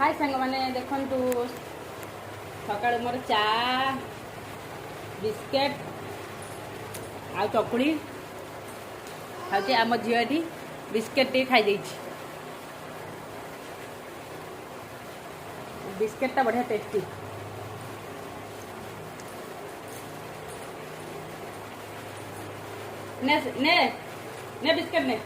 हाय सांग मैंने देखु सका मोर चा बिस्केट आ चकुड़ी खाऊँ आम झील बिस्केट टे खाई बिस्केट टा बढ़िया टेस्टी ने ने ने बिस्केट ने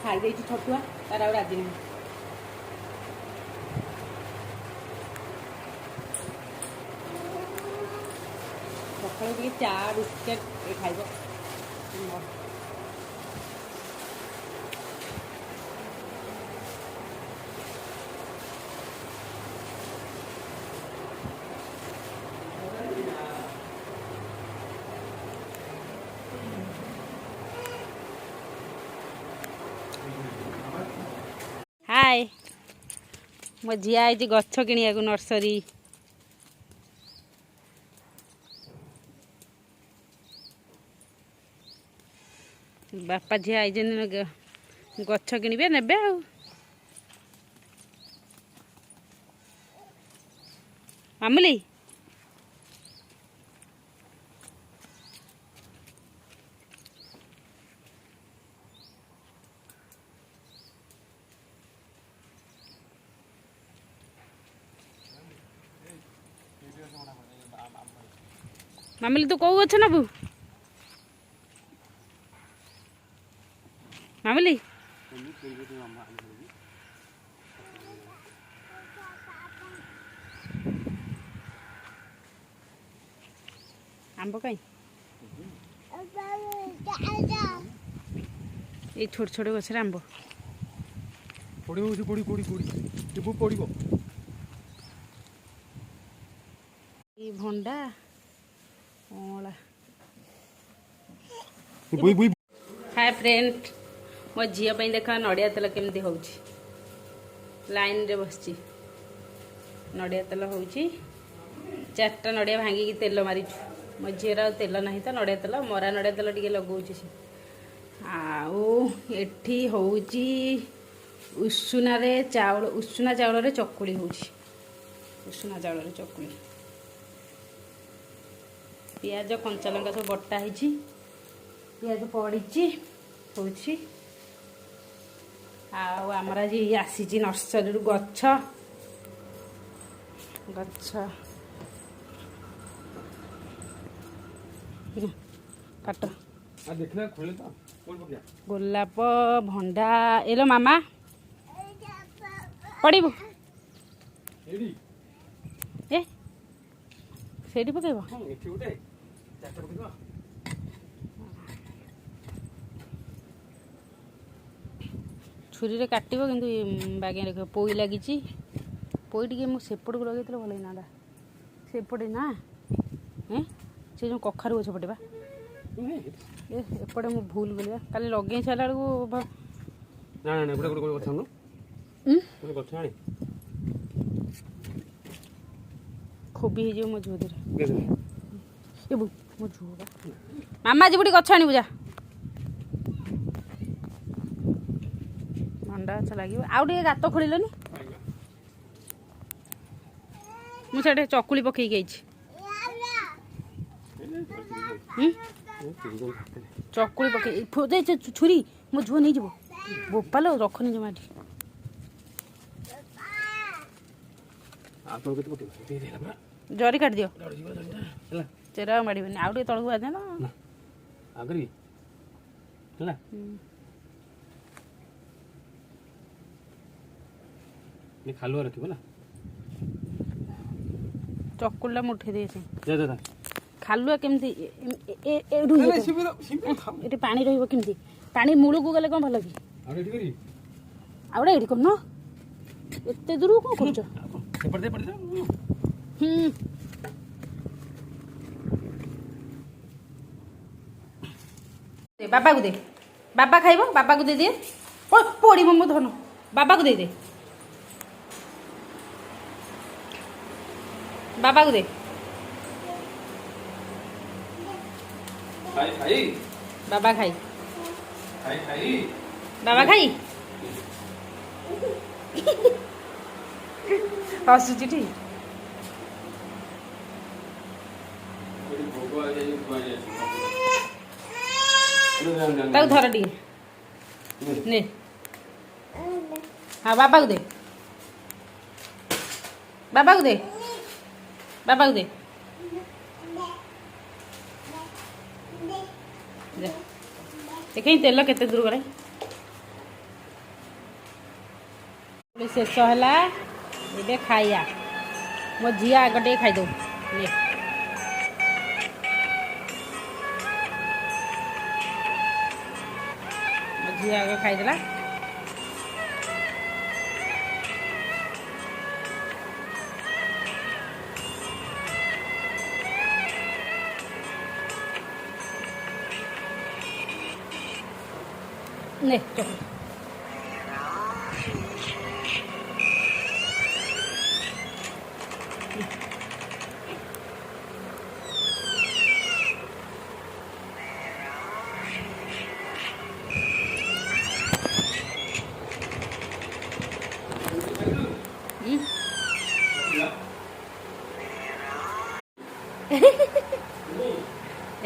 खाई दे छतुआ तार आ राजी नहीं सका चा बिस्केट खाइब हाय मो झिया आई गछ किनिया नर्सरी बापा झिया आई गछ किणवे ने मामूली मामूली तू कौ गछ नबू मामूली आंब कहीं ये छोट छोट गछर आंब भंडा ओला हाय फ्रेंड मो झील देख नड़िया तेल केमती हो लाइन रे बस नड़िया तेल हो 4टा नड़िया भांगी तेल मारिचु मो झीर तेल ना तो नड़िया तेल मरा नड़िया तेल टे लगौच आठी हूँ उषुना चाउल उषुना चाउल चकुड़ी हो उषुना चाउल चकुड़ी पियाज कंचा लंका सब बटा है पियाज पड़ी हूँ आमर आज आसी नर्सरी गछ गछ काट गोलाप भंडा एलो मामा पड़ू ए सेठी पकेब छुरी रे काटब कि बागे रख पोई लगी पोई टे मुझेपट को लगे भल ना सेपटे ना से जो कखारू गछ पटे एपटे मुझे भूल गली काली लगे सारा खोबी हो मो झुआ ए मो झुआ मामा जी गछ आनी जा भंडा गछ लगे आउ गात खोलनी मुझे चकुली पकई चकुली पकई छुरी मो झुआ नहीं जीव बोपाल रखनी जमा जरी काट दियो चेरा माड़बनी आउ तलू आज ना खालुआ रखिब ना चकुला मुठे दे खालुआ केमती पानी रही पानी मूल को गले कौन भल कि आउटा ये कर एत दूर कौन कर बाबा को दे बाबा खाइब बाबा को दे दिए पड़ी मो धन बाबा को दे दे बाबा को दे भाई भाई बाबा खाई खाई खाई बाबा खाई हसुची ठीक भोग आ जाए ताऊ धर टी ने हाँ बाबा को दे बाबा को दे बाबा को दे देखें तेल केते दूर करे शेष है खाइया मो झिया आग टे खाई दो ने मो झिया आग खाईदेला ने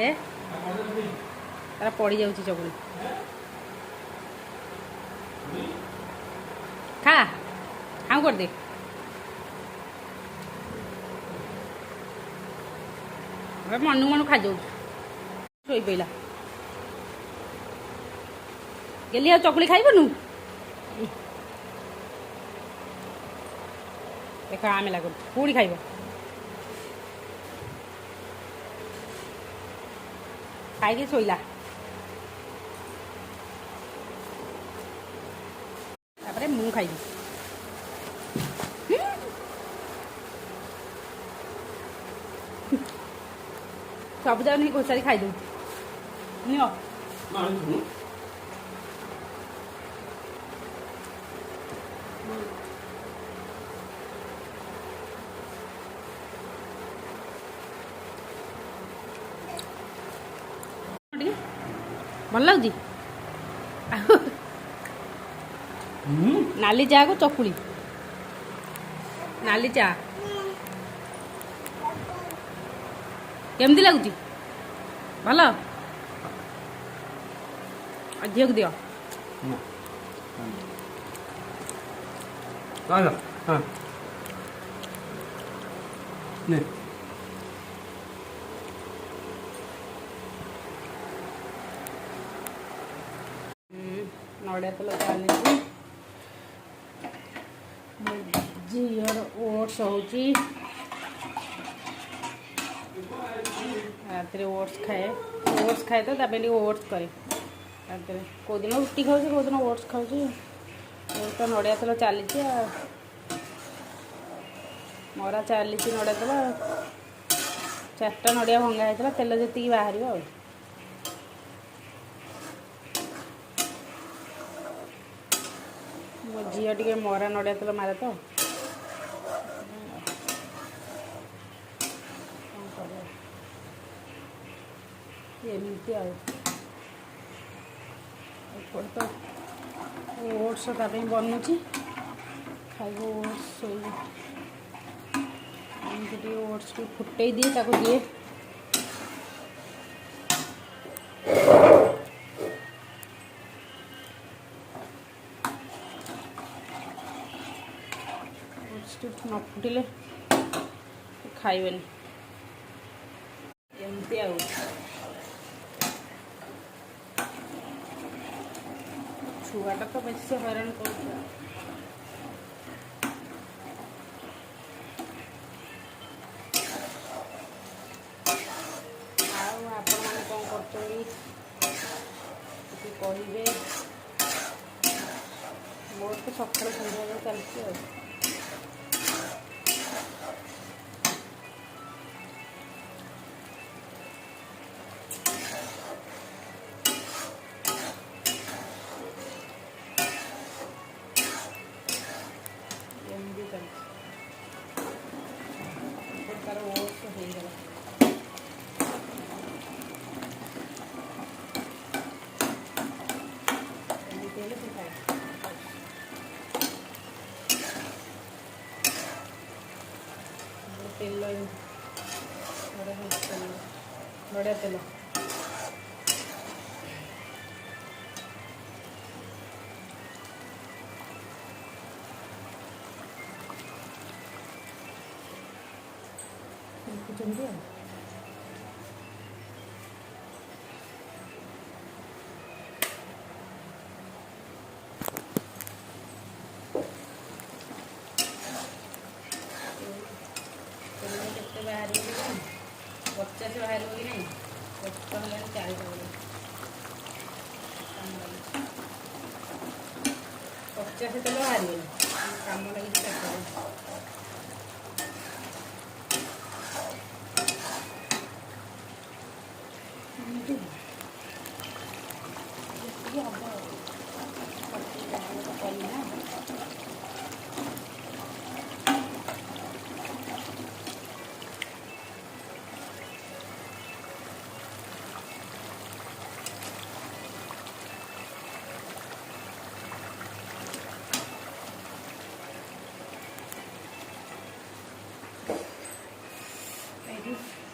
ए तारा पड़ जाऊँ चकुली खा हाँ कर दे मनु मनु खा जाऊ शोई पड़ा गेली चकुली खाइबनु देख आम लगे पुणी खाइब खाई शोला मु खाइबी सब जाक नहीं घोषारी खाई दू भल लगुच नाली चा को चकुली नाली चा केमती लगुच भल झील को दियो नड़िया तेल चली झीर ओट्स होची रात ओट्स खाए तो तापे ओट्स करे कौ दिन रुटी खाऊँ कौ दिन ओट्स खाऊँ तो नड़िया तेल चली मरा चली नड़िया तेल 4टा नड़िया भंगा होता तेल जी बाहर आ मो झील टे मरा नड़िया तेल मारे तो एमती तो ओट्स बनूची खाइब ओट्स एमती ओट्स को फुटे दिए ताको दिए न फुटिले खाइबे एमती छुआटा तो बेस हैरान कर कहे मोर तो सकाल सन्ध्या चलती तार ओट्स हो गला ନଡ଼ିଆ ତେଲ ଦେଖୁଛନ୍ତି ଆଉ କେତେ ବାହାରିବ କି ନାହିଁ 50 ବାହାରିବ କି ନାହିଁ କଷ୍ଟ ହେଲାଣି 40 ବେଳେ 50 ତେଲ ବାହାରିବନି କାମ ଲାଗିଛି ଚାରିଟା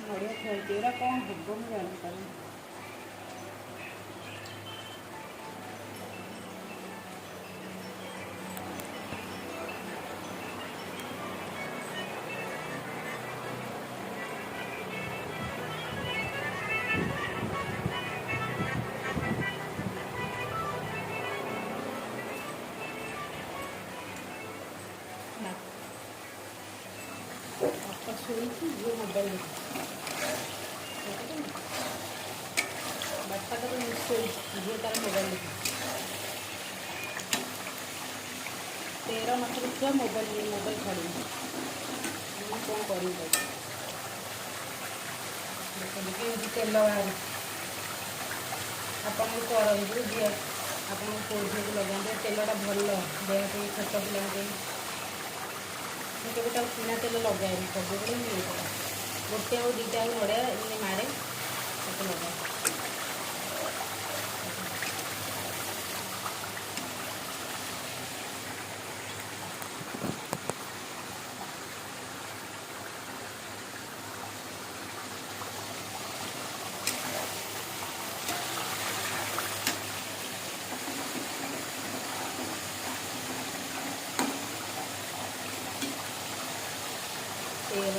ନଡ଼ିଆ ଥୁଆଇଛି ଏଗୁଡ଼ା କ'ଣ ହେବ ମୁଁ ଜାଣିପାରୁନି ବାପା ଶୋଇଛି ଝିଅ ମୋବାଇଲ ଦେଖୁଛି ବାପା ତାର ଶୋଇଛି ଝିଅ ତାର ମୋବାଇଲ ଦେଖୁଛି 13 ମାସର ଛୁଆ ମୋବାଇଲ ଛାଡ଼ିବି ମୁଁ କ'ଣ କରିବି ଦେଖନ୍ତୁ କେମିତି ତେଲ ବାହାରି ଆପଣ ବି କରନ୍ତୁ ଝିଅ ଆପଣଙ୍କ ପୁଅ ଝିଅକୁ ଲଗାନ୍ତୁ ତେଲଟା ଭଲ ଦେହ ପାଇଁ ଛୋଟ ପିଲାଙ୍କ ପାଇଁ ମୁଁ କେବେ ତାକୁ କିଣା ତେଲ ଲଗାଏନି ସବୁବେଳେ ମୁଁ ଇଏ କରେ ଗୋଟେ ଆଉ ଦୁଇଟା ଆଉ ନଡ଼ିଆ ଏମିତି ମାରେ ତାକୁ ଲଗାଏ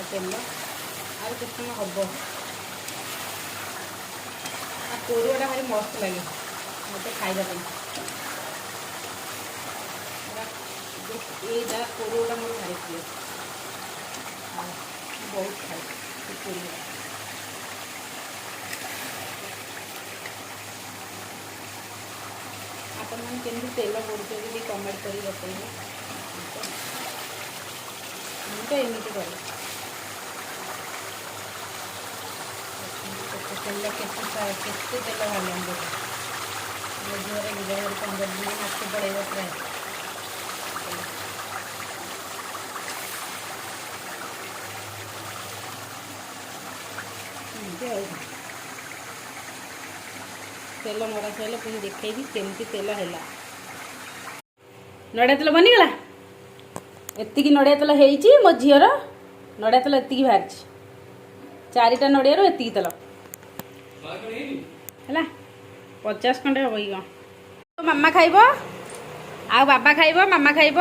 ତେଲ ଆଉ କେତେ ସମୟ ହେବ ଆଉ କୋରୁଆଟା ଭାରି ମସ୍ତ ଲାଗେ ମୋତେ ଖାଇବା ପାଇଁ ଏଇଟା କୋରୁଆଟା ମୋର ଭାରି ପ୍ରିୟ ବହୁତ ଖାଏ ସେ କୋରୁଆ ଆପଣମାନେ କେମିତି ତେଲ କରୁଛନ୍ତି ଟିକେ କମେଣ୍ଟ କରି ବତେଇବେ ମୁଁ ତ ଏମିତି କରେ ତେଲ କେତେ ତେଲ ବାହାରିଲାଣି ଦେଖ ମୋ ଝିଅର 15 ଦିନ ମାଛ ପଳେଇବ ପ୍ରାୟ ଏମିତି ଆଉ ତେଲ ମରା ସରିଲେ ପୁଣି ଦେଖେଇବି କେମିତି ତେଲ ହେଲା ନଡ଼ିଆ ତେଲ ବନିଗଲା ଏତିକି ନଡ଼ିଆ ତେଲ ହେଇଛି ମୋ ଝିଅର ନଡ଼ିଆ ତେଲ ଏତିକି ବାହାରିଛି 4ଟା ନଡ଼ିଆରୁ ଏତିକି ତେଲ ହେଲା 50 ଖଣ୍ଡେ ହବ କି କ'ଣ ମାମା ଖାଇବ ଆଉ ବାବା ଖାଇବ ମାମା ଖାଇବ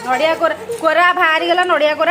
ନଡ଼ିଆ କୋରା ବାହାରିଗଲା ନଡ଼ିଆ କୋରା